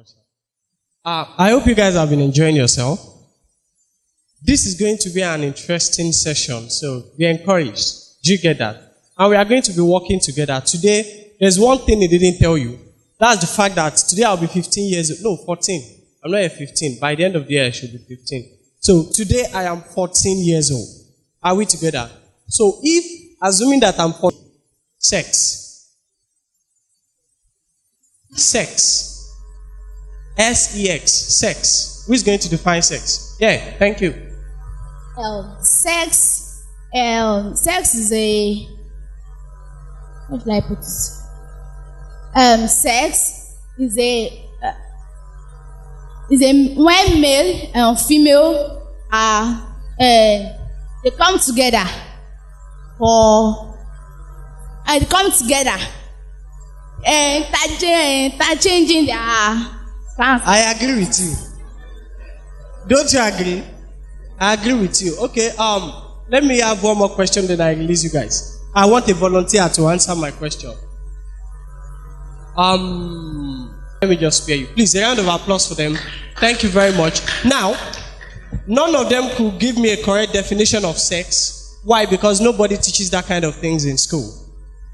much. I hope you guys have been enjoying yourself. This is going to be an interesting session, so be encouraged. Do you get that? And we are going to be working together. Today, there's one thing he didn't tell you. That's the fact that today I'll be 15 years old. No, 14. I'm not yet 15. By the end of the year, I should be 15. So today I am 14 years old. Are we together? So if, assuming that I'm 14, sex. S-E-X. Sex. Who is going to define sex? Yeah, thank you. Sex is a, what should I put it? Sex is when male and female are they come together changing their plans. I agree with you. Don't you agree? I agree with you. Okay, let me have one more question, then I release you guys. I want a volunteer to answer my question. Let me just spare you. Please, a round of applause for them. Thank you very much. Now, none of them could give me a correct definition of sex. Why? Because nobody teaches that kind of things in school.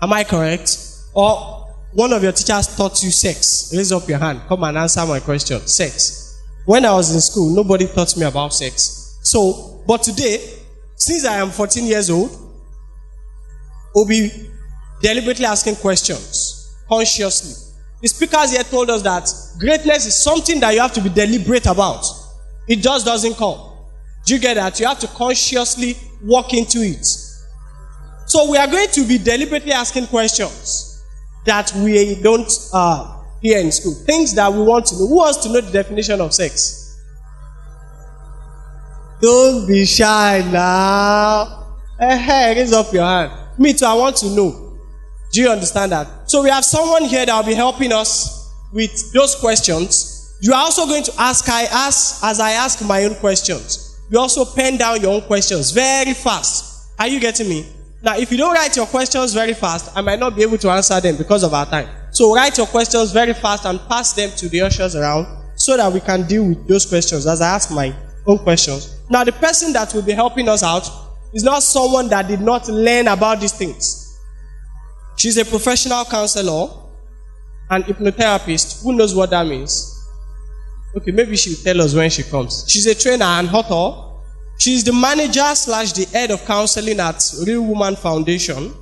Am I correct? Or one of your teachers taught you sex? Raise up your hand. Come and answer my question. Sex. When I was in school, nobody taught me about sex. So, but today, since I am 14 years old, we'll be deliberately asking questions, consciously. The speakers here told us that greatness is something that you have to be deliberate about. It just doesn't come. Do you get that? You have to consciously walk into it. So we are going to be deliberately asking questions that we don't hear in school. Things that we want to know. Who wants to know the definition of sex? Don't be shy now. Hey, raise up your hand. Me too, I want to know. Do you understand that? So we have someone here that will be helping us with those questions. You are also going to ask, as I ask my own questions. You also pen down your own questions very fast. Are you getting me? Now, if you don't write your questions very fast, I might not be able to answer them because of our time. So write your questions very fast and pass them to the ushers around so that we can deal with those questions as I ask my own questions. Now, the person that will be helping us out is not someone that did not learn about these things. She's a professional counselor and hypnotherapist. Who knows what that means? Okay, maybe she'll tell us when she comes. She's a trainer and author. She's the manager / the head of counseling at Real Woman Foundation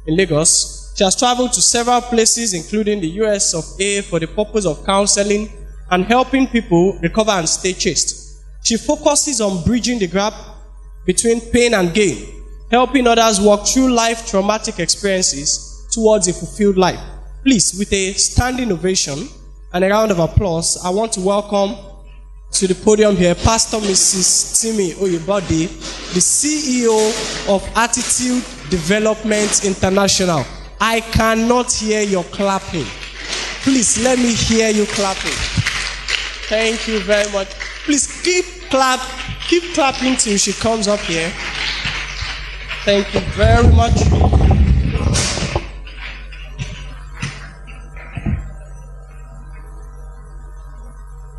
in Lagos. She has traveled to several places, including the US of A, for the purpose of counseling and helping people recover and stay chaste. She focuses on bridging the gap between pain and gain, helping others walk through life traumatic experiences towards a fulfilled life. Please, with a standing ovation and a round of applause, I want to welcome to the podium here Pastor Mrs. Timi Oyebade, the CEO of Attitude Development International. I cannot hear your clapping. Please let me hear you clapping. Thank you very much. Please keep clapping till she comes up here. Thank you very much.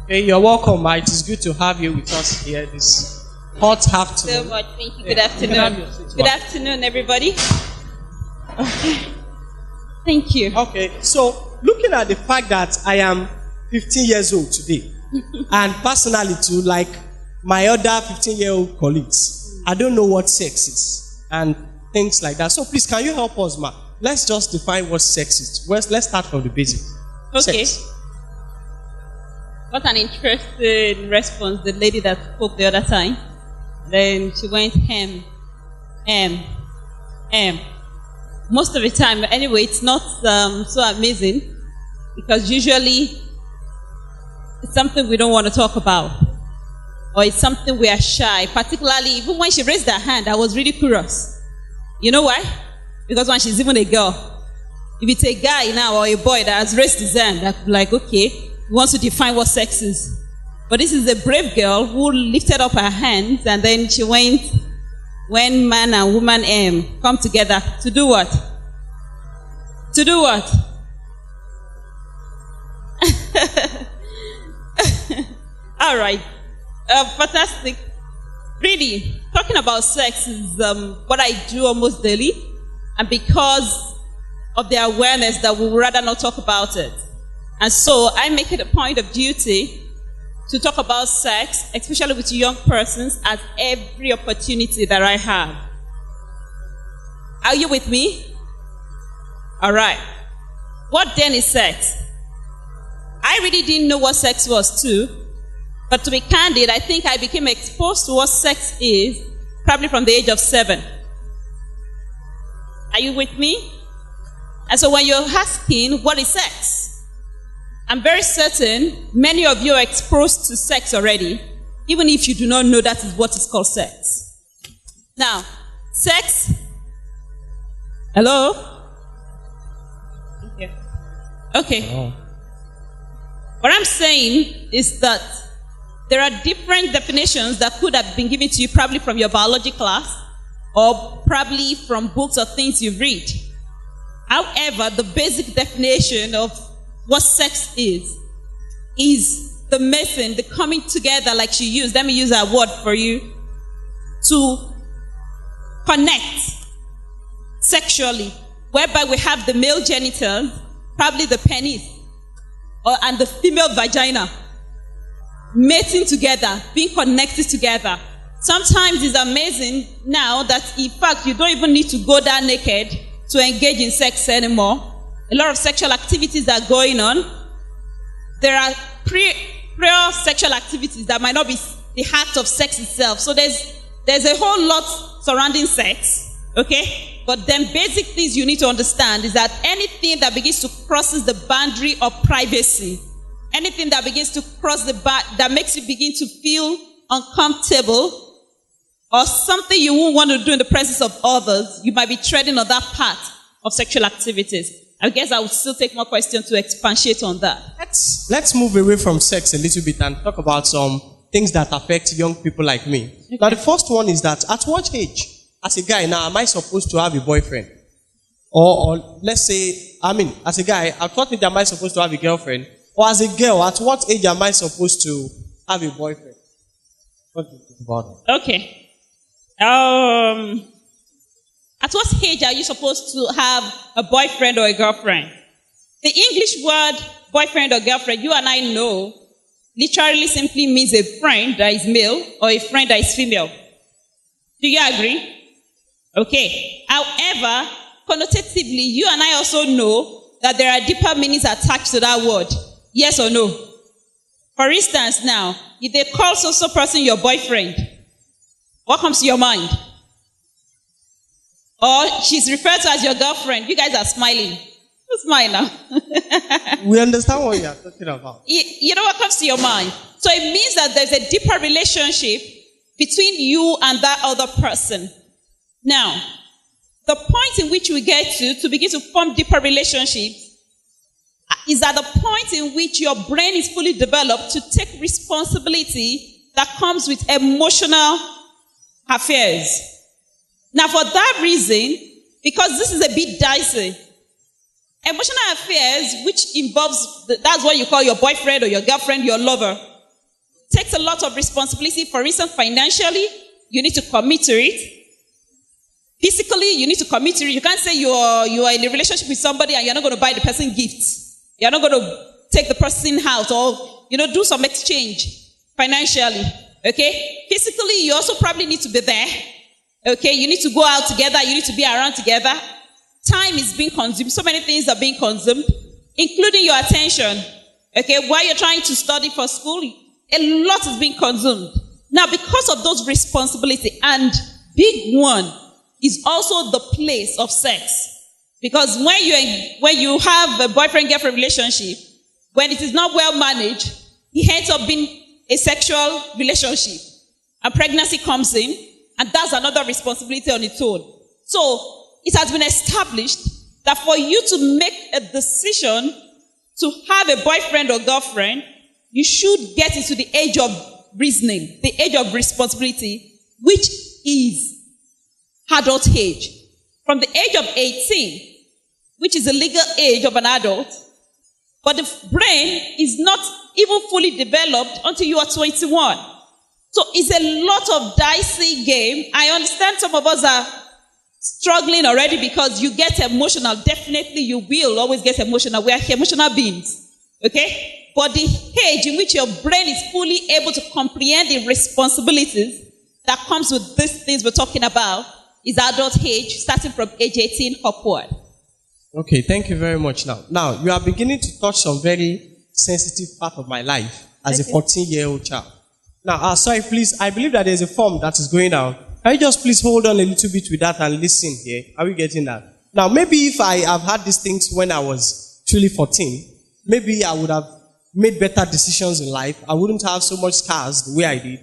Okay, you're welcome. It is good to have you with us here this hot afternoon. So much. Thank you. Good afternoon. Good afternoon, everybody. Okay. Thank you. Okay, so looking at the fact that I am 15 years old today, and personally too, like my other 15-year-old colleagues, I don't know what sex is and things like that. So please, can you help us, ma? Let's just define what sex is. Let's start from the basics. Okay. Sex. What an interesting response, the lady that spoke the other time. Then she went most of the time, anyway, it's not so amazing because usually it's something we don't want to talk about or it's something we are shy, particularly even when she raised her hand, I was really curious. You know why? Because when she's even a girl, if it's a guy now or a boy that has raised his hand, that's like, okay, he wants to define what sex is. But this is a brave girl who lifted up her hands and then she went, when man and woman come together to do what? To do what? All right. Fantastic. Really, talking about sex is what I do almost daily. And because of the awareness that we would rather not talk about it. And so I make it a point of duty to talk about sex, especially with young persons, at every opportunity that I have. Are you with me? All right. What then is sex? I really didn't know what sex was too. But to be candid, I think I became exposed to what sex is probably from the age of 7. Are you with me? And so when you're asking, what is sex? I'm very certain many of you are exposed to sex already, even if you do not know that is what is called sex. Now, sex. Hello? Okay. Oh. What I'm saying is that there are different definitions that could have been given to you probably from your biology class or probably from books or things you read. However, the basic definition of what sex is the mixing, the coming together, like she used. Let me use that word for you. To connect sexually, whereby we have the male genital, probably the penis, and the female vagina, mating together, being connected together. Sometimes it's amazing now that, in fact, you don't even need to go down naked to engage in sex anymore. A lot of sexual activities are going on. There are prior sexual activities that might not be the act of sex itself. So there's a whole lot surrounding sex, okay? But then basic things you need to understand is that anything that begins to crosses the boundary of privacy, anything that begins to cross that makes you begin to feel uncomfortable, or something you won't want to do in the presence of others, you might be treading on that path of sexual activities. I guess I would still take more questions to expatiate on that. Let's move away from sex a little bit and talk about some things that affect young people like me. Okay. Now, the first one is that at what age, as a guy now, am I supposed to have a boyfriend? Or let's say, as a guy, at what age am I supposed to have a girlfriend? Or as a girl, at what age am I supposed to have a boyfriend? What do you think about it? Okay. At what age are you supposed to have a boyfriend or a girlfriend? The English word boyfriend or girlfriend, you and I know, literally simply means a friend that is male or a friend that is female. Do you agree? Okay. However, connotatively, you and I also know that there are deeper meanings attached to that word. Yes or no? For instance, now, if they call so person your boyfriend, what comes to your mind? Or she's referred to as your girlfriend. You guys are smiling. Don't smile now. We understand what you are talking about. You know what comes to your mind? So it means that there's a deeper relationship between you and that other person. Now, the point in which we get to begin to form deeper relationships is at the point in which your brain is fully developed to take responsibility that comes with emotional affairs. Now, for that reason, because this is a bit dicey, emotional affairs, which involves, that's what you call your boyfriend or your girlfriend, your lover, takes a lot of responsibility. For instance, financially, you need to commit to it. Physically, you need to commit to it. You can't say you are in a relationship with somebody and you're not going to buy the person gifts. You're not going to take the person out or, do some exchange financially. Okay? Physically, you also probably need to be there. Okay, you need to go out together. You need to be around together. Time is being consumed. So many things are being consumed, including your attention. Okay, while you're trying to study for school, a lot is being consumed. Now, because of those responsibilities, and big one is also the place of sex. Because when you have a boyfriend-girlfriend relationship, when it is not well managed, it ends up being a sexual relationship. And pregnancy comes in. And that's another responsibility on its own. So, it has been established that for you to make a decision to have a boyfriend or girlfriend, you should get into the age of reasoning, the age of responsibility, which is adult age. From the age of 18, which is the legal age of an adult, But the brain is not even fully developed until you are 21. So it's a lot of dicey game. I understand some of us are struggling already because you get emotional. Definitely you will always get emotional. We are emotional beings. Okay? But the age in which your brain is fully able to comprehend the responsibilities that comes with these things we're talking about is adult age, starting from age 18 upward. Okay, thank you very much. Now you are beginning to touch some very sensitive part of my life as a 14-year-old child. Now, sorry, please, I believe that there's a form that is going out. Can you just please hold on a little bit with that and listen here? Are we getting that? Now, maybe if I have had these things when I was truly 14, maybe I would have made better decisions in life. I wouldn't have so much scars the way I did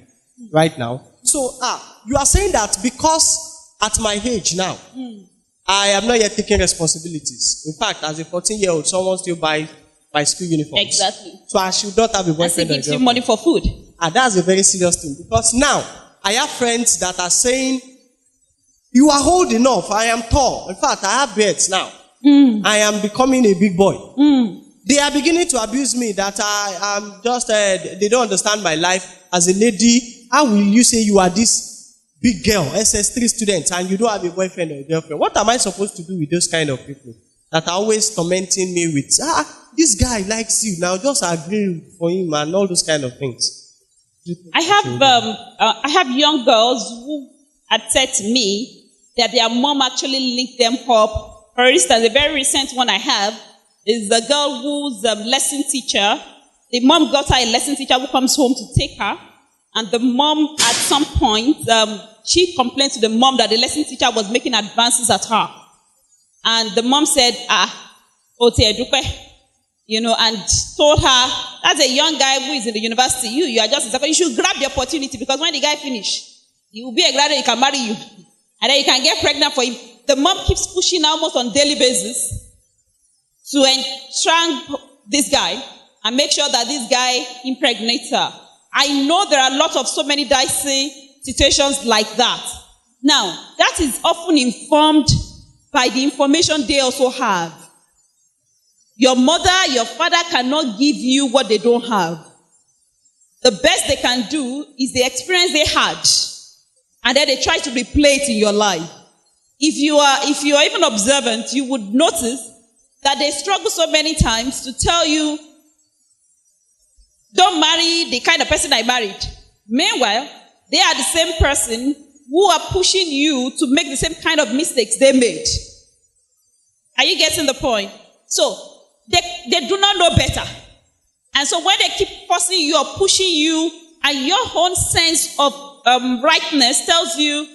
right now. So, you are saying that because at my age now, I am not yet taking responsibilities. In fact, as a 14-year-old, someone still buys my school uniforms. Exactly. So I should not have a boyfriend. And gives you money for food. That's a very serious thing. Because now, I have friends that are saying, you are old enough. I am tall. In fact, I have beards now. I am becoming a big boy. They are beginning to abuse me that I am just, they don't understand my life. As a lady, how will you say you are this big girl, SS3 student, and you don't have a boyfriend or a girlfriend? What am I supposed to do with those kind of people that are always tormenting me with, this guy likes you, now just agree for him and all those kind of things? I have young girls who had said to me that their mom actually linked them up. For instance, a very recent one I have is the girl who's lesson teacher. The mom got her a lesson teacher who comes home to take her. And the mom, at some point, she complained to the mom that the lesson teacher was making advances at her. And the mom said, and told her, that's a young guy who is in the university. You are just in second. You should grab the opportunity because when the guy finish, he will be a graduate, he can marry you. And then you can get pregnant for him. The mom keeps pushing almost on daily basis to entrap this guy and make sure that this guy impregnates her. I know there are a lot of so many dicey situations like that. Now, that is often informed by the information they also have. Your mother, your father cannot give you what they don't have. The best they can do is the experience they had, and then they try to replay it in your life. If you are even observant, you would notice that they struggle so many times to tell you, don't marry the kind of person I married. Meanwhile, they are the same person who are pushing you to make the same kind of mistakes they made. Are you getting the point? So, they do not know better. And so when they keep forcing you or pushing you, and your own sense of rightness tells you,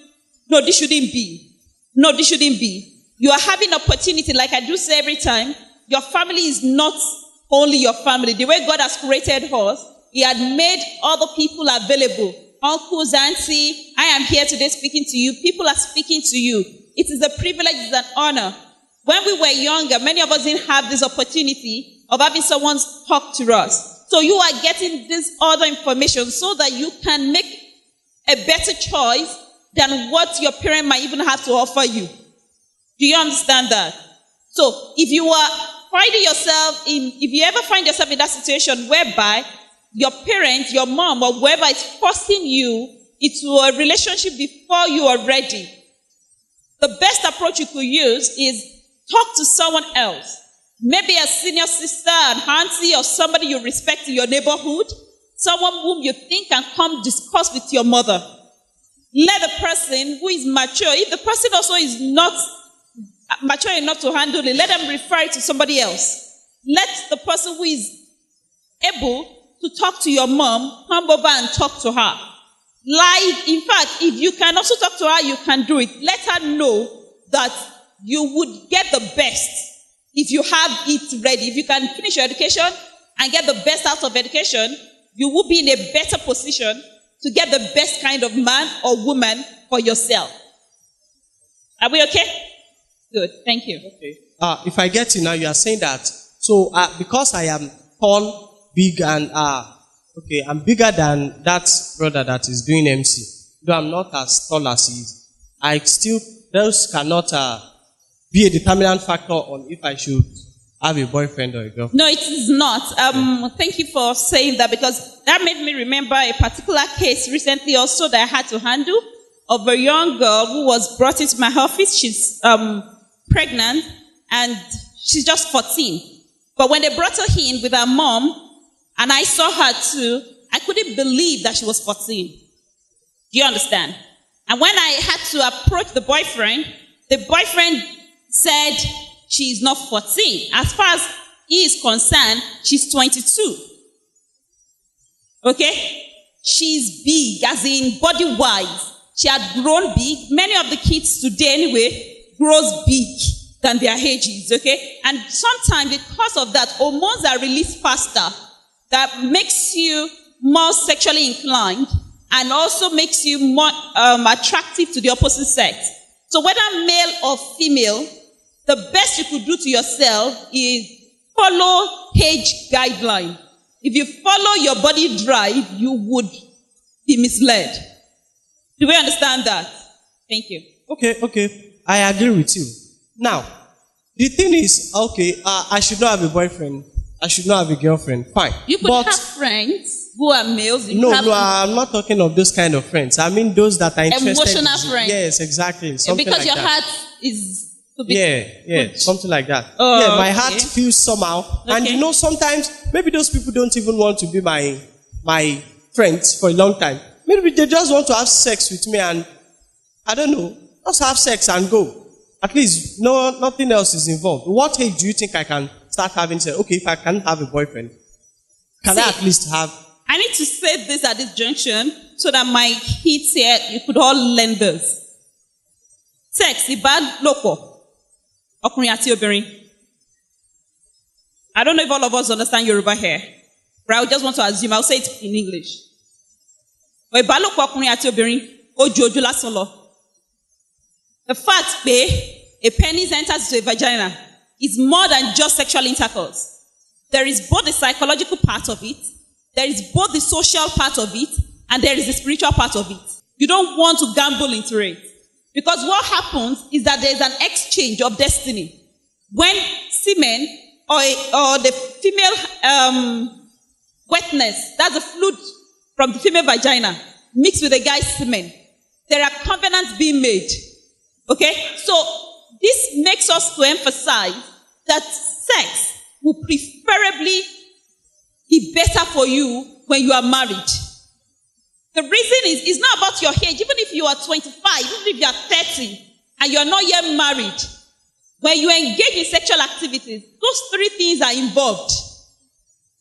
no, this shouldn't be. No, this shouldn't be. You are having opportunity, like I do say every time, your family is not only your family. The way God has created us, He had made other people available. Uncles, auntie, I am here today speaking to you. People are speaking to you. It is a privilege, it is an honor. When we were younger, many of us didn't have this opportunity of having someone talk to us. So you are getting this other information so that you can make a better choice than what your parent might even have to offer you. Do you understand that? So if you ever find yourself in that situation whereby your parent, your mom, or whoever is forcing you into a relationship before you are ready, the best approach you could use is talk to someone else. Maybe a senior sister, an auntie, or somebody you respect in your neighborhood. Someone whom you think can come discuss with your mother. Let the person who is mature, if the person also is not mature enough to handle it, let them refer it to somebody else. Let the person who is able to talk to your mom come over and talk to her. Live, in fact, if you can also talk to her, you can do it. Let her know that you would get the best if you have it ready. If you can finish your education and get the best out of education, you will be in a better position to get the best kind of man or woman for yourself. Are we okay? Good, thank you. Okay. If I get you now, you are saying that, so because I am tall, big, and I'm bigger than that brother that is doing MC, though I'm not as tall as he is, those cannot be a determinant factor on if I should have a boyfriend or a girlfriend? No, it is not. Thank you for saying that, because that made me remember a particular case recently also that I had to handle of a young girl who was brought into my office. She's pregnant and she's just 14. But when they brought her in with her mom, and I saw her too, I couldn't believe that she was 14. Do you understand? And when I had to approach the boyfriend said she's not 14. As far as he is concerned, she's 22. Okay? She's big, as in body-wise. She had grown big. Many of the kids today, anyway, grows big than their ages, okay? And sometimes because of that, hormones are released faster. That makes you more sexually inclined and also makes you more attractive to the opposite sex. So whether male or female, the best you could do to yourself is follow age guideline. If you follow your body drive, you would be misled. Do we understand that? Thank you. Okay. I agree with you. Now, the thing is, I should not have a boyfriend. I should not have a girlfriend. Fine. You could have friends who are males. No, I'm not talking of those kind of friends. I mean those that are interested. Emotional friends. Yes, exactly. Something because like your that. heart is to be Yeah, something like that. Oh, yeah, my heart feels somehow. Okay. And sometimes maybe those people don't even want to be my friends for a long time. Maybe they just want to have sex with me and I don't know, just have sex and go. At least nothing else is involved. What age do you think I can start having sex? Okay, if I can't have a boyfriend, can I at least have? I need to say this at this junction so that my kids here, you could all learn this. Sex, ibad loko. Ọkùnrin àti obìnrin. I don't know if all of us understand Yoruba here, but I just want to assume, I'll say it in English. Ìbálòpọ̀ ọkùnrin àti obìnrin, ó ju ojú lásán lọ. The fact that a penis enters into a vagina is more than just sexual intercourse. There is both the psychological part of it, there is both the social part of it, and there is the spiritual part of it. You don't want to gamble into it. Because what happens is that there is an exchange of destiny. When semen or the female wetness, that's the fluid from the female vagina, mixed with the guy's semen, there are covenants being made. Okay? So this makes us to emphasize that sex will preferably be better for you when you are married. The reason is, it's not about your age. Even if you are 25, even if you are 30, and you are not yet married, when you engage in sexual activities, those three things are involved.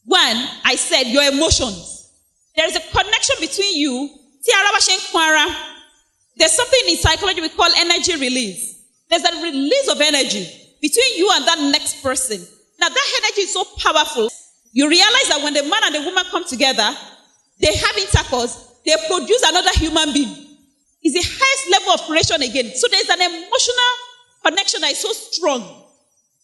One, I said, your emotions. There is a connection between you. There's something in psychology we call energy release. There's a release of energy between you and that next person. Now that energy is so powerful. You realize that when the man and the woman come together, they have intercourse, they produce another human being. It's the highest level of creation again. So there's an emotional connection that is so strong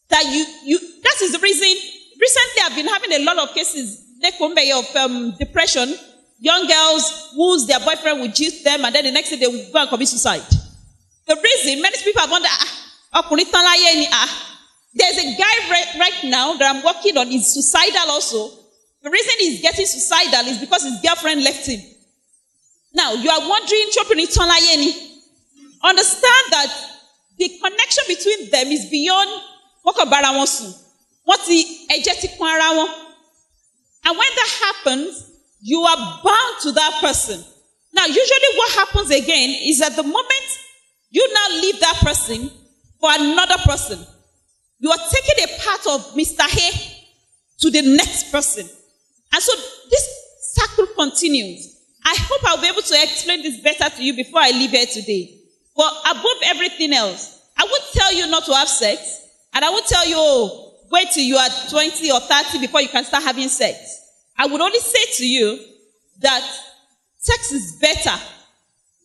that that is the reason. Recently I've been having a lot of cases of depression. Young girls whose their boyfriend would cheat them and then the next day they will go and commit suicide. The reason, many people have wondered, there's a guy right now that I'm working on, is suicidal also. The reason he's getting suicidal is because his girlfriend left him. Now, you are wondering, understand that the connection between them is beyond what the energetic. And when that happens, you are bound to that person. Now, usually what happens again is that the moment you now leave that person for another person, you are taking a part of Mr. Hay to the next person. And so this cycle continues. I hope I'll be able to explain this better to you before I leave here today. But above everything else, I would tell you not to have sex. And I would tell you, wait till you are 20 or 30 before you can start having sex. I would only say to you that sex is better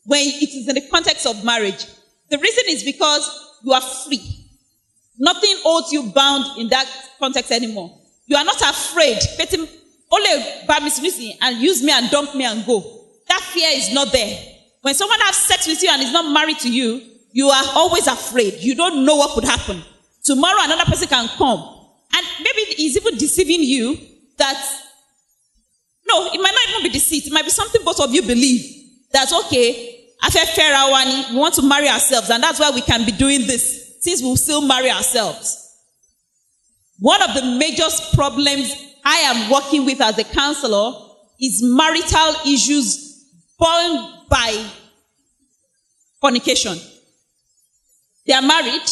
when it is in the context of marriage. The reason is because you are free. Nothing holds you bound in that context anymore. You are not afraid. Only by and use me and dump me and go. That fear is not there. When someone has sex with you and is not married to you, you are always afraid. You don't know what could happen. Tomorrow another person can come. And maybe he's even deceiving you that, no, it might not even be deceit. It might be something both of you believe. That's okay. We want to marry ourselves, and that's why we can be doing this, since we'll still marry ourselves. One of the major problems I am working with as a counselor is marital issues born by fornication. They are married,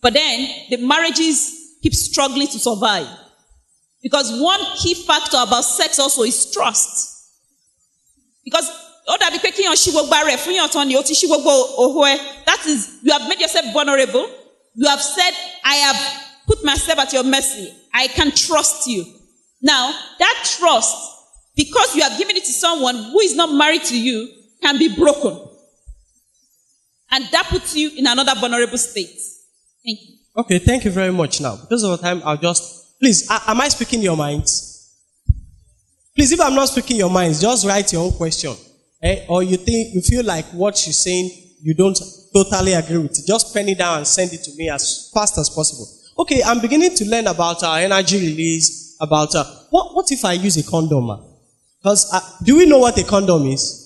but then the marriages keep struggling to survive. Because one key factor about sex also is trust. Because that is, you have made yourself vulnerable. You have said, I have put myself at your mercy. I can trust you. Now, that trust, because you have given it to someone who is not married to you, can be broken. And that puts you in another vulnerable state. Thank you. Okay, thank you very much. Now, because of the time, I'll just... Please, am I speaking your minds? Please, if I'm not speaking your minds, just write your own question. Or you feel like what she's saying, you don't totally agree with it. Just pen it down and send it to me as fast as possible. Okay, I'm beginning to learn about energy release, about... what if I use a condom? Because do we know what a condom is?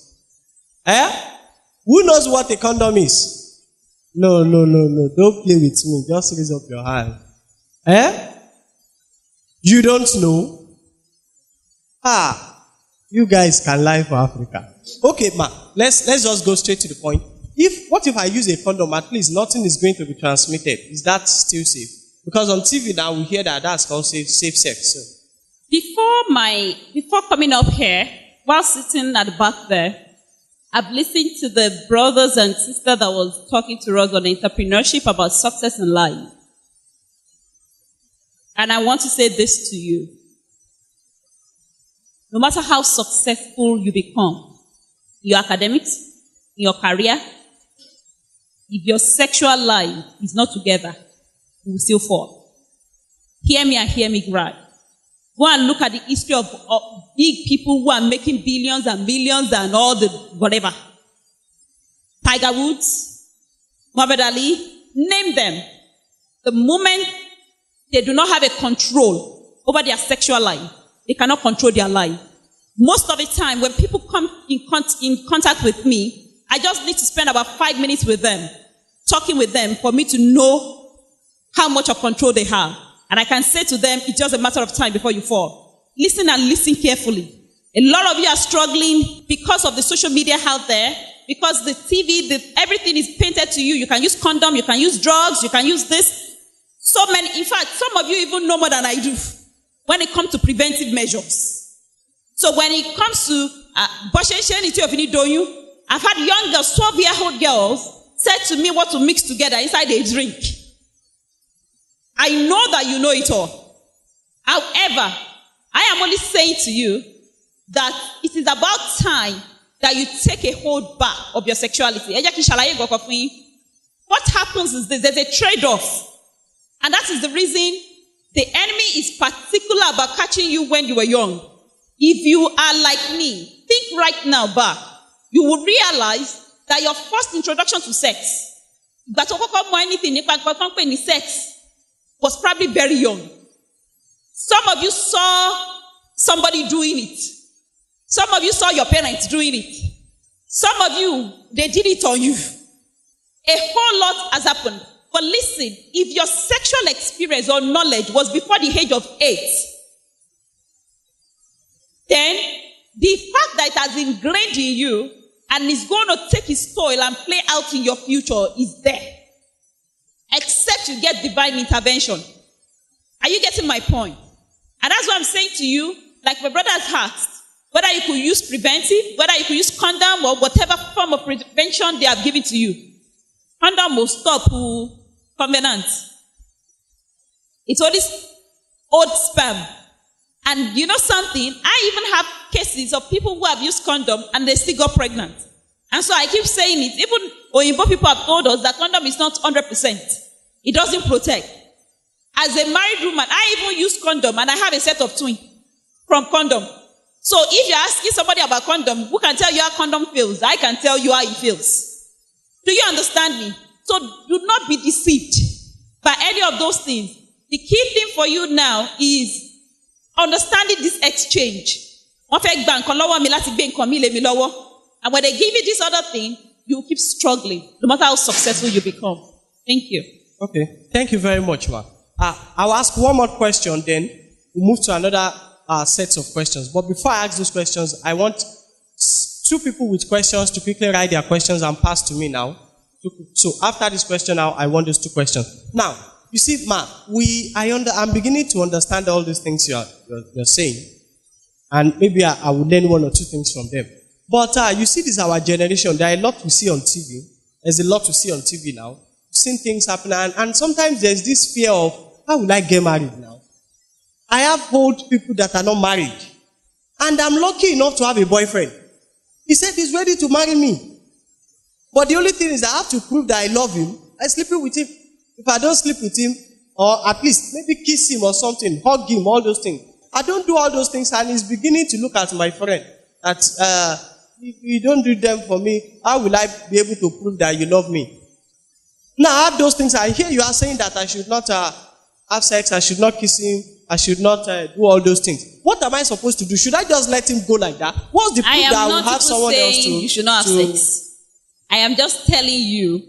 Who knows what a condom is? No. Don't play with me. Just raise up your hand. You don't know? You guys can lie for Africa. Okay, ma. Let's just go straight to the point. What if I use a condom? At least nothing is going to be transmitted. Is that still safe? Because on TV now we hear that that's called safe sex. So. Before coming up here, while sitting at the back there, I've listened to the brothers and sisters that was talking to us on entrepreneurship about success in life. And I want to say this to you. No matter how successful you become, in your academics, in your career, if your sexual life is not together, you will still fall. Hear me and hear me right. Go and look at the history of big people who are making billions and millions and all the whatever. Tiger Woods, Muhammad Ali, name them. The moment they do not have a control over their sexual life, they cannot control their life. Most of the time, when people come in contact with me, I just need to spend about 5 minutes with them, talking with them for me to know how much of control they have. And I can say to them, it's just a matter of time before you fall. Listen and listen carefully. A lot of you are struggling because of the social media out there, because the TV, everything is painted to you. You can use condom, you can use drugs, you can use this. So many, in fact, some of you even know more than I do when it comes to preventive measures. So when it comes to I've had young girls, 12-year-old girls, said to me what to mix together inside a drink. I know that you know it all. However, I am only saying to you that it is about time that you take a hold back of your sexuality. What happens is this, there's a trade-off. And that is the reason the enemy is particular about catching you when you were young. If you are like me, think right now back, you will realize that your first introduction to sex, was probably very young. Some of you saw somebody doing it. Some of you saw your parents doing it. Some of you, they did it on you. A whole lot has happened. But listen, if your sexual experience or knowledge was before the age of 8, then the fact that it has ingrained in you and is going to take its toll and play out in your future is there. Except you get divine intervention. Are you getting my point? And that's what I'm saying to you, like my brother has asked, whether you could use preventive, whether you could use condom or whatever form of prevention they have given to you. Condom will stop covenant. It's all this old sperm. And you know something? I even have cases of people who have used condom and they still got pregnant. And so I keep saying it. Even Oyinbo people have told us that condom is not 100%. It doesn't protect. As a married woman, I even use condom and I have a set of twins from condom. So if you're asking somebody about condom, who can tell you how condom feels? I can tell you how it feels. Do you understand me? So do not be deceived by any of those things. The key thing for you now is understanding this exchange. And when they give you this other thing, you keep struggling, no matter how successful you become. Thank you. Okay. Thank you very much, ma. I'll ask one more question, then we'll move to another set of questions. But before I ask those questions, I want two people with questions to quickly write their questions and pass to me now. So after this question now, I want those two questions. Now, you see, ma, I'm beginning to understand all these things you're saying. And maybe I will learn one or two things from them. But you see, this is our generation. There are a lot we see on TV. There's a lot to see on TV now. We've seen things happen. And sometimes there's this fear of, how will I get married now? I have old people that are not married. And I'm lucky enough to have a boyfriend. He said he's ready to marry me. But the only thing is I have to prove that I love him. I sleep with him. If I don't sleep with him, or at least maybe kiss him or something, hug him, all those things. I don't do all those things, and he's beginning to look at my friend that if you don't do them for me, how will I be able to prove that you love me? Now, I have those things. I hear you are saying that I should not have sex, I should not kiss him, I should not do all those things. What am I supposed to do? Should I just let him go like that? What's the proof that I will have someone else to? You should not have sex. I am just telling you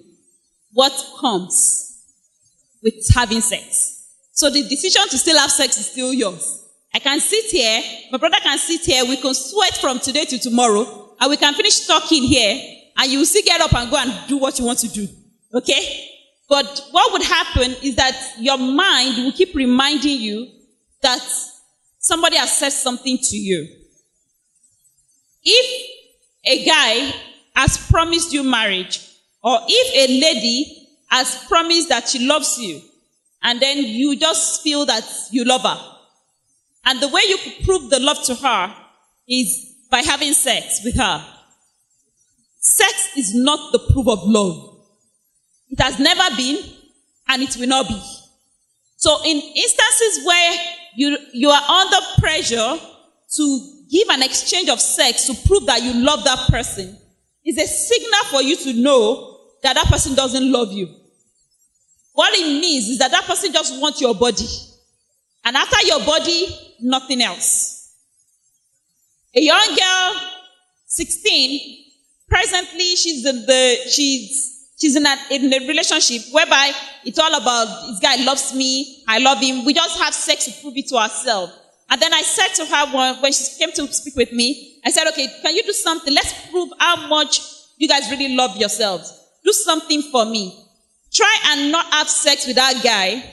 what comes with having sex. So the decision to still have sex is still yours. I can sit here, my brother can sit here, we can sweat from today to tomorrow, and we can finish talking here, and you will still get up and go and do what you want to do. Okay? But what would happen is that your mind will keep reminding you that somebody has said something to you. If a guy has promised you marriage, or if a lady has promised that she loves you, and then you just feel that you love her, and the way you prove the love to her is by having sex with her. Sex is not the proof of love. It has never been, and it will not be. So in instances where you are under pressure to give an exchange of sex to prove that you love that person, is a signal for you to know that that person doesn't love you. What it means is that that person just wants your body. And after your body, nothing else. A young girl, 16, presently she's in a relationship whereby it's all about, this guy loves me, I love him. We just have sex to prove it to ourselves. And then I said to her when she came to speak with me, I said, okay, can you do something? Let's prove how much you guys really love yourselves. Do something for me. Try and not have sex with that guy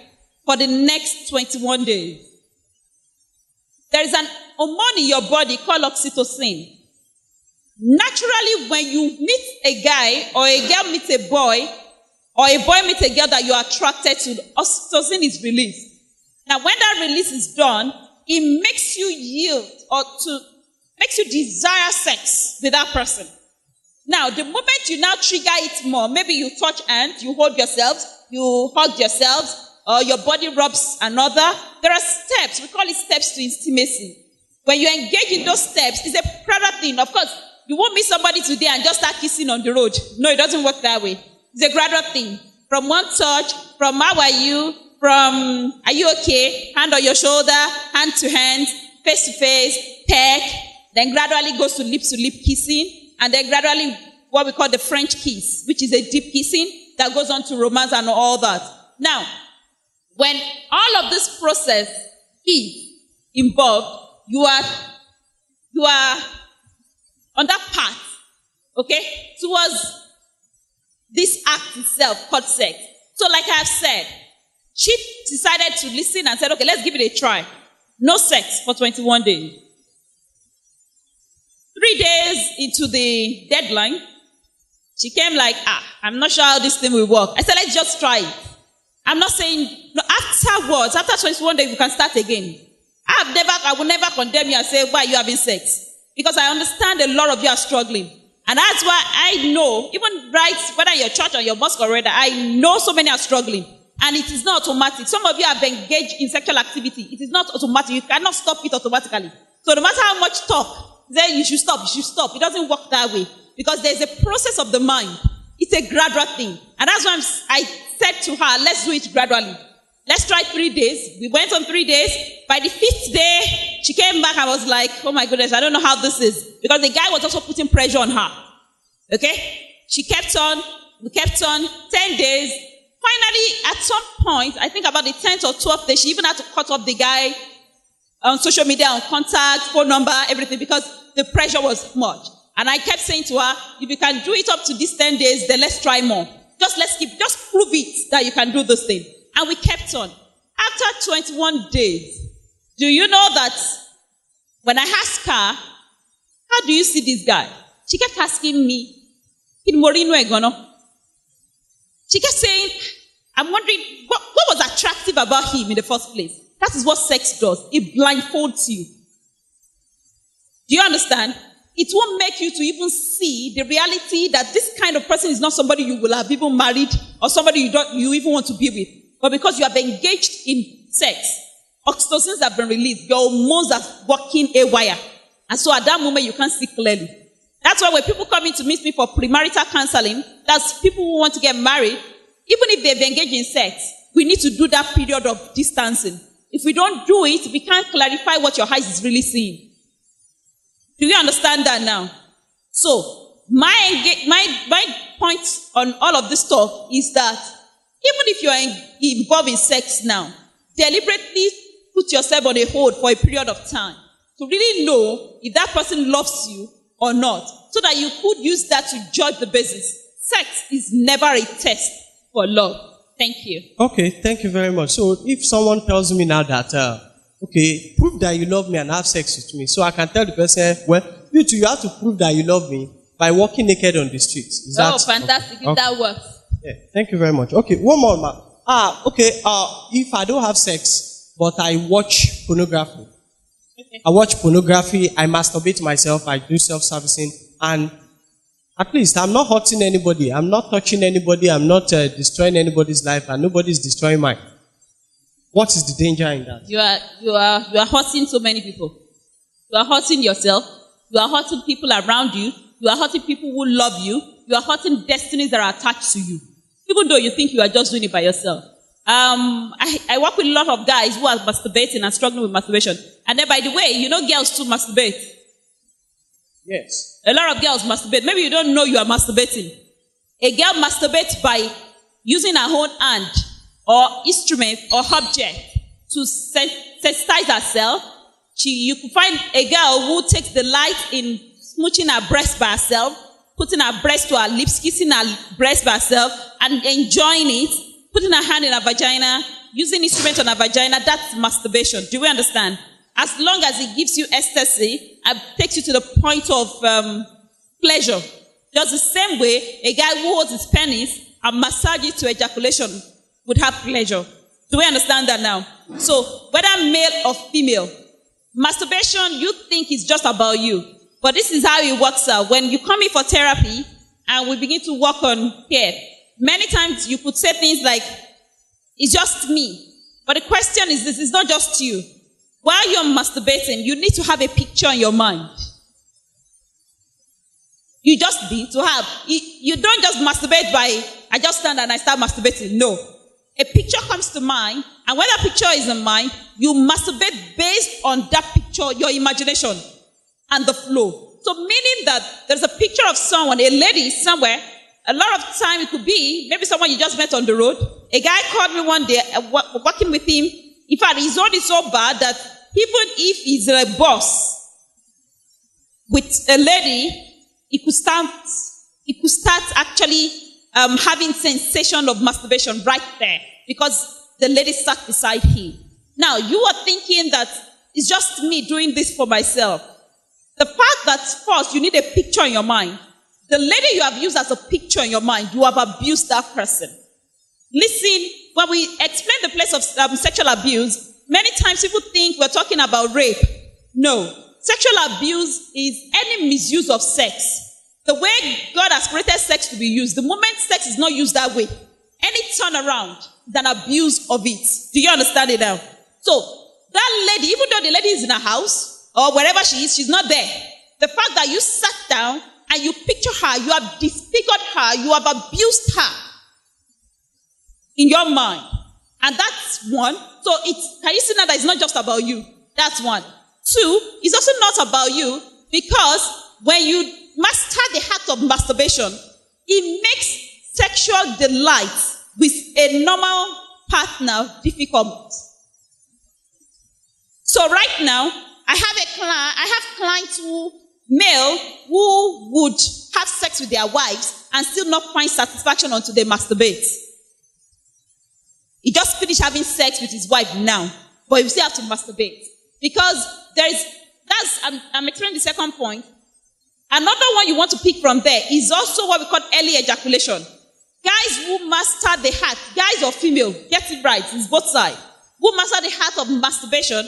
for the next 21 days. There is an hormone in your body called oxytocin. Naturally, when you meet a guy, or a girl meets a boy, or a boy meets a girl that you are attracted to, oxytocin is released. Now, when that release is done, it makes you yield makes you desire sex with that person. Now, the moment you now trigger it more, maybe you touch hands, you hold yourselves, you hug yourselves, or your body rubs another. There are steps. We call it steps to intimacy. When you engage in those steps, it's a gradual thing. Of course, you won't meet somebody today and just start kissing on the road. No, it doesn't work that way. It's a gradual thing. From one touch, from how are you, from are you okay, hand on your shoulder, hand to hand, face to face, peck, then gradually goes to lip kissing, and then gradually what we call the French kiss, which is a deep kissing that goes on to romance and all that. Now, when all of this process is involved, you are on that path, okay, towards this act itself called sex. So like I have said, she decided to listen and said, okay, let's give it a try. No sex for 21 days. 3 days into the deadline, she came like, I'm not sure how this thing will work. I said, let's just try it. I'm not saying, no, afterwards, after 21 days, we can start again. I will never condemn you and say, why are you having sex? Because I understand a lot of you are struggling. And that's why I know, even right, whether in your church or your mosque or whether, I know so many are struggling. And it is not automatic. Some of you have engaged in sexual activity. It is not automatic. You cannot stop it automatically. So no matter how much talk, then you should stop. It doesn't work that way. Because there's a process of the mind. It's a gradual thing. And that's why I said to her, let's do it gradually. let's try 3 days. We went on 3 days. By the 5th day, she came back. I was like, oh my goodness, I don't know how this is. Because the guy was also putting pressure on her. Okay? She kept on. We kept on. 10 days. Finally, at some point, I think about the 10th or 12th day, she even had to cut off the guy on social media, on contact, phone number, everything, because the pressure was much. And I kept saying to her, if you can do it up to these 10 days, then let's try more. Just prove it that you can do this thing. And we kept on. After 21 days, do you know that when I asked her, how do you see this guy? She kept asking me, she kept saying, I'm wondering, what was attractive about him in the first place? That is what sex does. It blindfolds you. Do you understand? It won't make you to even see the reality that this kind of person is not somebody you will have even married or somebody you even want to be with. But because you have engaged in sex, oxytocins have been released, your hormones are working haywire. And so at that moment, you can't see clearly. That's why when people come in to meet me for premarital counseling, that's people who want to get married, even if they've engaged in sex, we need to do that period of distancing. If we don't do it, we can't clarify what your eyes is really seeing. Do you understand that now? So, my point on all of this stuff is that even if you are involved in sex now, deliberately put yourself on a hold for a period of time to really know if that person loves you or not, so that you could use that to judge the basis. Sex is never a test for love. Thank you. Okay, thank you very much. So if someone tells me now that, okay, prove that you love me and have sex with me, so I can tell the person, well, you too, you have to prove that you love me by walking naked on the streets. Is that fantastic. Okay. If that works. Yeah, thank you very much. Okay, one more, ma. If I don't have sex, but I watch pornography, I watch pornography, I masturbate myself, I do self-servicing, and at least I'm not hurting anybody, I'm not touching anybody, I'm not destroying anybody's life, and nobody's destroying mine. What is the danger in that? You are hurting so many people. You are hurting yourself. You are hurting people around you. You are hurting people who love you. You are hurting destinies that are attached to you. Even though you think you are just doing it by yourself. I work with a lot of guys who are masturbating and struggling with masturbation. And then, by the way, you know girls too masturbate. Yes. A lot of girls masturbate. Maybe you don't know you are masturbating. A girl masturbates by using her own hand or instrument or object to sensitize herself. You could find a girl who takes delight in smooching her breast by herself, putting her breast to her lips, kissing her breast by herself, and enjoying it. Putting her hand in her vagina, using instrument on her vagina, that's masturbation. Do we understand? As long as it gives you ecstasy and takes you to the point of pleasure. Just the same way, a guy who holds his penis and massages it to ejaculation would have pleasure. Do we understand that now? So, whether male or female, masturbation you think is just about you. But this is how it works out. When you come in for therapy and we begin to work on here, many times you could say things like, it's just me. But the question is this, it's not just you. While you're masturbating, you need to have a picture in your mind. You just need to have. You don't just masturbate by, I just stand and I start masturbating. No. A picture comes to mind, and when that picture is in mind, you masturbate based on that picture, your imagination, and the flow. So meaning that there's a picture of someone, a lady somewhere. A lot of time it could be maybe someone you just met on the road. A guy called me one day, working with him. In fact, his road is so bad that even if he's a boss with a lady, he could start actually having sensation of masturbation right there because the lady sat beside him. Now, you are thinking that it's just me doing this for myself. The fact that first you need a picture in your mind. The lady you have used as a picture in your mind, you have abused that person. Listen, when we explain the place of sexual abuse, many times people think we're talking about rape. No. Sexual abuse is any misuse of sex. The way God has created sex to be used, the moment sex is not used that way, any turnaround is an abuse of it. Do you understand it now? So, that lady, even though the lady is in her house, or wherever she is, she's not there. The fact that you sat down and you picture her, you have disfigured her, you have abused her in your mind. And that's one. So can you see now that it's not just about you? That's one. Two, it's also not about you because when you master the act of masturbation, it makes sexual delight with a normal partner difficult. So right now, I have clients male who would have sex with their wives and still not find satisfaction until they masturbate. He just finished having sex with his wife now, but he still have to masturbate. Because I'm explaining the second point. Another one you want to pick from there is also what we call early ejaculation. Guys who master the act, guys or female, get it right, it's both sides, who master the act of masturbation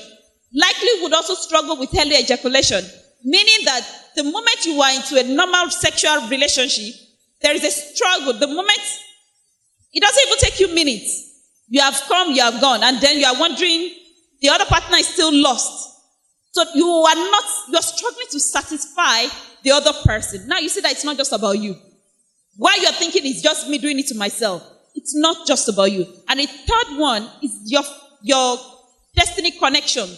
likely would also struggle with early ejaculation, meaning that the moment you are into a normal sexual relationship, there is a struggle. The moment, it doesn't even take you minutes. You have come, you have gone, and then you are wondering, the other partner is still lost. So you're struggling to satisfy the other person. Now you see that it's not just about you. Why you're thinking it's just me doing it to myself. It's not just about you. And the third one is your destiny connection.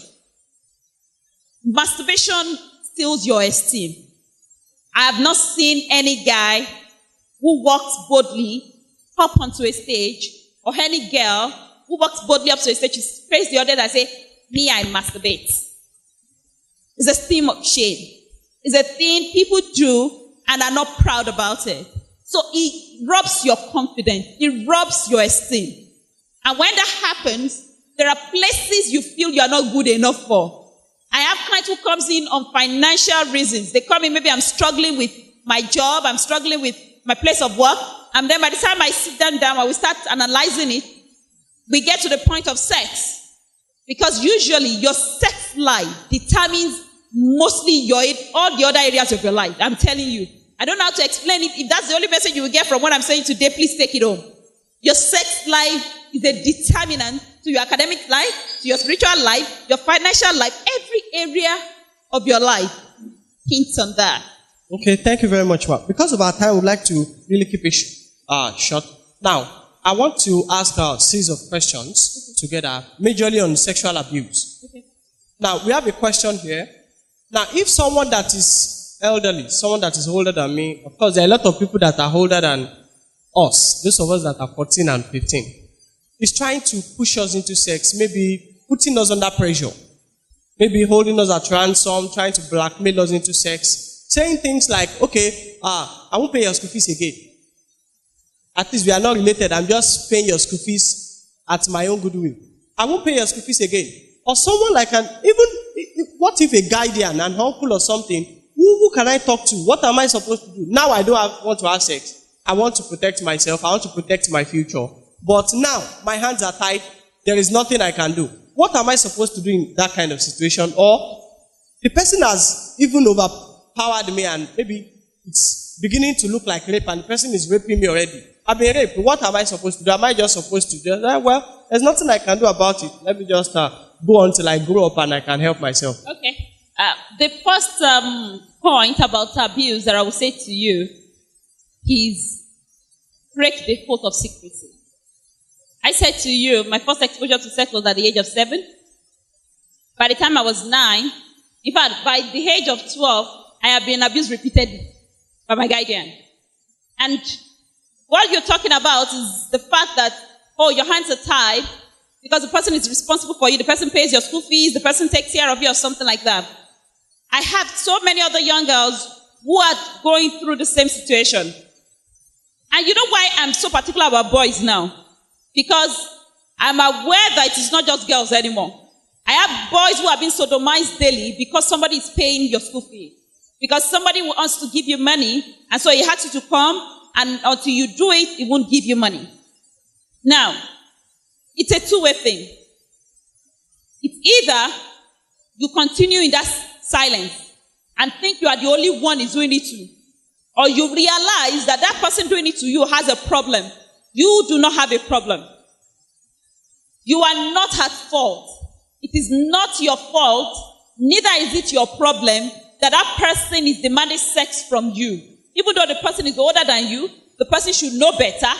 Masturbation steals your esteem. I have not seen any guy who walks boldly up onto a stage, or any girl who walks boldly up to a stage, face the other and say, me, I masturbate. It's a theme of shame. It's a thing people do and are not proud about it. So it robs your confidence. It robs your esteem. And when that happens, there are places you feel you are not good enough for. I have clients who comes in on financial reasons. They come in, maybe I'm struggling with my job, I'm struggling with my place of work, and then by the time I sit down and we start analyzing it, we get to the point of sex. Because usually your sex life determines mostly all the other areas of your life. I'm telling you. I don't know how to explain it. If that's the only message you will get from what I'm saying today, please take it home. Your sex life is a determinant to your academic life, to your spiritual life, your financial life, every area of your life hints on that. Okay, thank you very much, Mark. Because of our time, we'd like to really keep it short. Now, I want to ask a series of questions together, majorly on sexual abuse. Okay. Now, we have a question here. Now, if someone that is elderly, someone that is older than me, of course, there are a lot of people that are older than us, those of us that are 14 and 15, is trying to push us into sex, maybe putting us under pressure, maybe holding us at ransom, trying to blackmail us into sex, saying things like, okay, I won't pay your school fees again. At least we are not related. I'm just paying your school fees at my own goodwill. I won't pay your school fees again. Or someone like what if a guardian, an uncle or something, who can I talk to? What am I supposed to do? Now I don't want to have sex. I want to protect myself. I want to protect my future. But now my hands are tied. There is nothing I can do. What am I supposed to do in that kind of situation? Or the person has even overpowered me and maybe it's beginning to look like rape and the person is raping me already. I've been raped. What am I supposed to do? Am I just supposed to do? Well, there's nothing I can do about it. Let me just go on till I grow up and I can help myself. Okay. The first point about abuse that I will say to you is break the oath of secrecy. I said to you, my first exposure to sex was at the age of 7. By the time I was 9, in fact, by the age of 12, I have been abused repeatedly by my guardian. And what you're talking about is the fact that, your hands are tied because the person is responsible for you. The person pays your school fees. The person takes care of you or something like that. I have so many other young girls who are going through the same situation. And you know why I'm so particular about boys now? Because I'm aware that it is not just girls anymore. I have boys who are being sodomized daily because somebody is paying your school fee. Because somebody wants to give you money, and so he asks you to come, and until you do it, he won't give you money. Now, it's a two-way thing. It's either you continue in that silence and think you are the only one who's doing it to, or you realize that that person doing it to you has a problem. You do not have a problem. You are not at fault. It is not your fault, neither is it your problem that that person is demanding sex from you. Even though the person is older than you, the person should know better.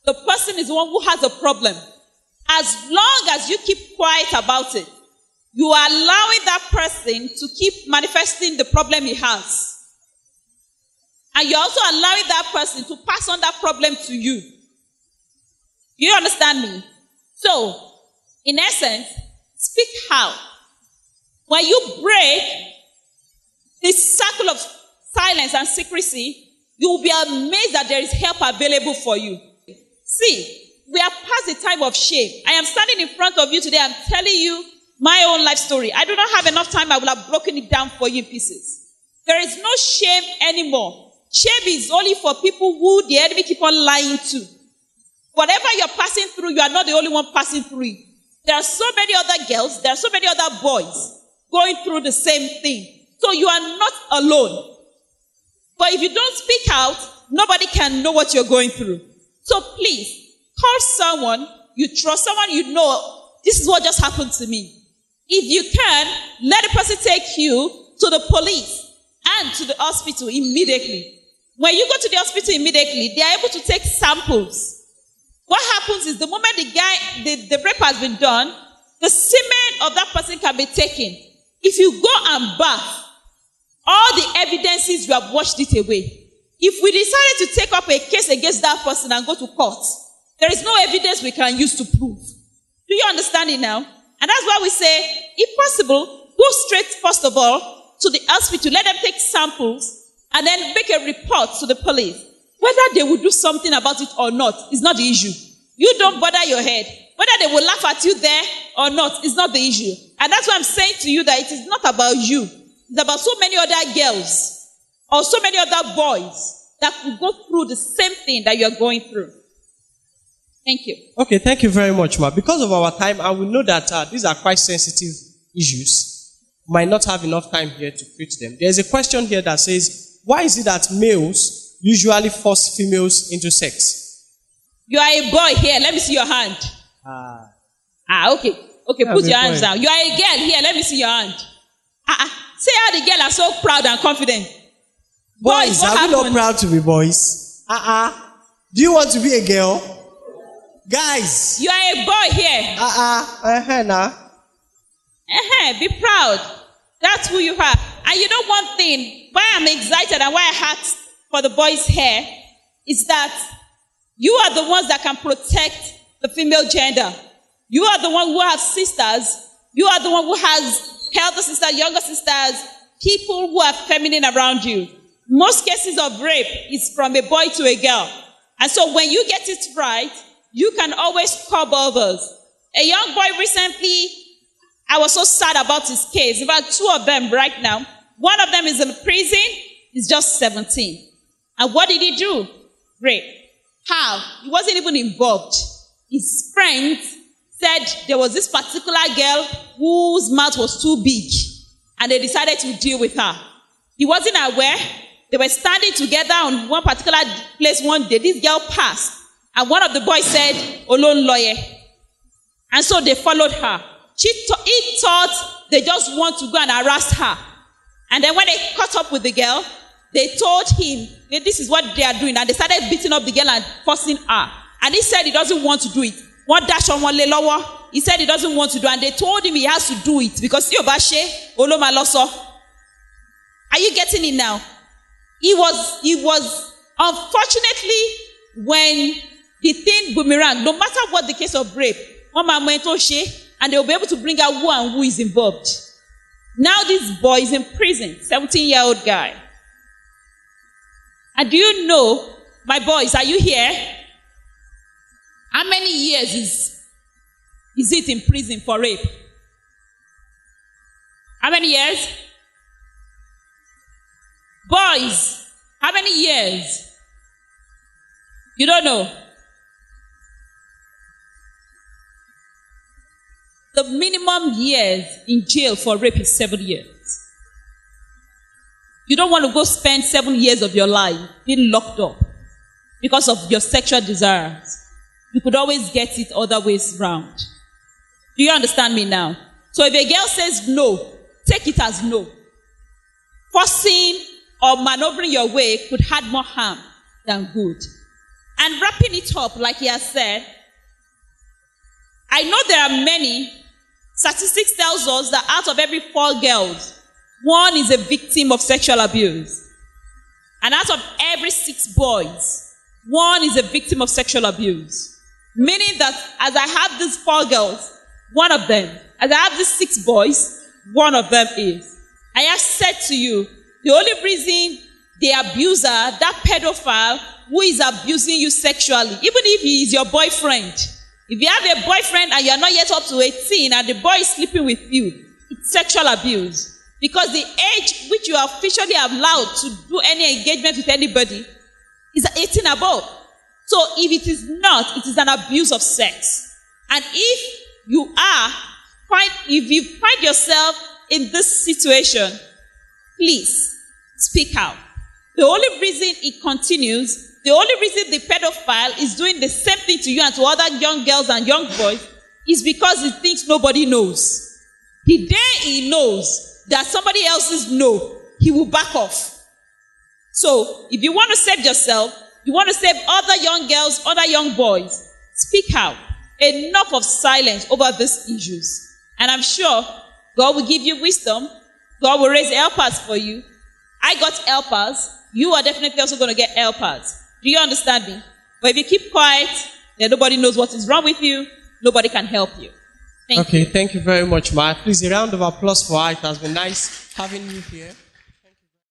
The person is the one who has a problem. As long as you keep quiet about it, you are allowing that person to keep manifesting the problem he has. And you're also allowing that person to pass on that problem to you. You understand me? So, in essence, speak out. When you break this circle of silence and secrecy, you will be amazed that there is help available for you. See, we are past the time of shame. I am standing in front of you today. I'm telling you my own life story. I do not have enough time. I will have broken it down for you in pieces. There is no shame anymore. Shame is only for people who the enemy keep on lying to. Whatever you're passing through, you are not the only one passing through it. There are so many other girls, there are so many other boys going through the same thing. So you are not alone. But if you don't speak out, nobody can know what you're going through. So please, call someone you trust, someone you know, this is what just happened to me. If you can, let the person take you to the police and to the hospital immediately. When you go to the hospital immediately, they are able to take samples. What happens is the moment the rape has been done, the semen of that person can be taken. If you go and bath, all the evidences, you have washed it away. If we decided to take up a case against that person and go to court, there is no evidence we can use to prove. Do you understand it now? And that's why we say, if possible, go straight, first of all, to the hospital, let them take samples, and then make a report to the police. Whether they will do something about it or not is not the issue. You don't bother your head. Whether they will laugh at you there or not is not the issue. And that's why I'm saying to you that it is not about you. It's about so many other girls or so many other boys that will go through the same thing that you're going through. Thank you. Okay, thank you very much, Ma. Because of our time, and we know that these are quite sensitive issues, we might not have enough time here to preach them. There's a question here that says, why is it that males usually force females into sex? You are a boy here. Let me see your hand. Okay. Okay, put your hands down. You are a girl here. Let me see your hand. See how the girl are so proud and confident. Boys, are we not proud to be boys? Do you want to be a girl? Guys. You are a boy here. Be proud. That's who you are. And you know one thing, why I'm excited and why I asked for the boys' hair is that you are the ones that can protect the female gender. You are the one who has sisters. You are the one who has elder sisters, younger sisters, people who are feminine around you. Most cases of rape is from a boy to a girl. And so when you get it right, you can always curb others. A young boy recently, I was so sad about his case. About two of them right now. One of them is in prison. He's just 17. And what did he do? Rape. How? He wasn't even involved. His friends said there was this particular girl whose mouth was too big. And they decided to deal with her. He wasn't aware. They were standing together on one particular place one day. This girl passed. And one of the boys said, Olaleye. And so they followed her. He thought they just want to go and harass her. And then when they caught up with the girl, they told him, hey, this is what they are doing. And they started beating up the girl and forcing her. And he said he doesn't want to do it. One dash on one lower. He said he doesn't want to do it. And they told him he has to do it. Because Yobashe, Oloma Loso. Are you getting it now? He was, unfortunately, when the thing boomerang, no matter what the case of rape, one man went to share, and they will be able to bring out who and who is involved. Now this boy is in prison, 17-year-old guy. And do you know, my boys, are you here? How many years is it in prison for rape? How many years? Boys, how many years? You don't know. The minimum years in jail for rape is 7 years. You don't want to go spend 7 years of your life being locked up because of your sexual desires. You could always get it other ways round. Do you understand me now? So if a girl says no, take it as no. Forcing or maneuvering your way could add more harm than good. And wrapping it up, like he has said, I know there are many. Statistics tells us that out of every 4 girls, 1 is a victim of sexual abuse. And out of every 6 boys, 1 is a victim of sexual abuse. Meaning that as I have these 4 girls, 1 of them, as I have these 6 boys, 1 of them is. I have said to you, the only reason the abuser, that pedophile who is abusing you sexually, even if he is your boyfriend, if you have a boyfriend and you are not yet up to 18 and the boy is sleeping with you, it's sexual abuse. Because the age which you are officially allowed to do any engagement with anybody is 18 above. So if it is not, it is an abuse of sex. And if you find yourself in this situation, please speak out. The only reason it continues, the only reason the pedophile is doing the same thing to you and to other young girls and young boys is because he thinks nobody knows. The day he knows that somebody else's know, he will back off. So, if you want to save yourself, you want to save other young girls, other young boys, speak out. Enough of silence over these issues. And I'm sure God will give you wisdom. God will raise helpers for you. I got helpers. You are definitely also going to get helpers. Do you understand me? But if you keep quiet, then nobody knows what is wrong with you. Nobody can help you. Thank you. Thank you very much, Ma. Please, a round of applause for her. It has been nice having you here.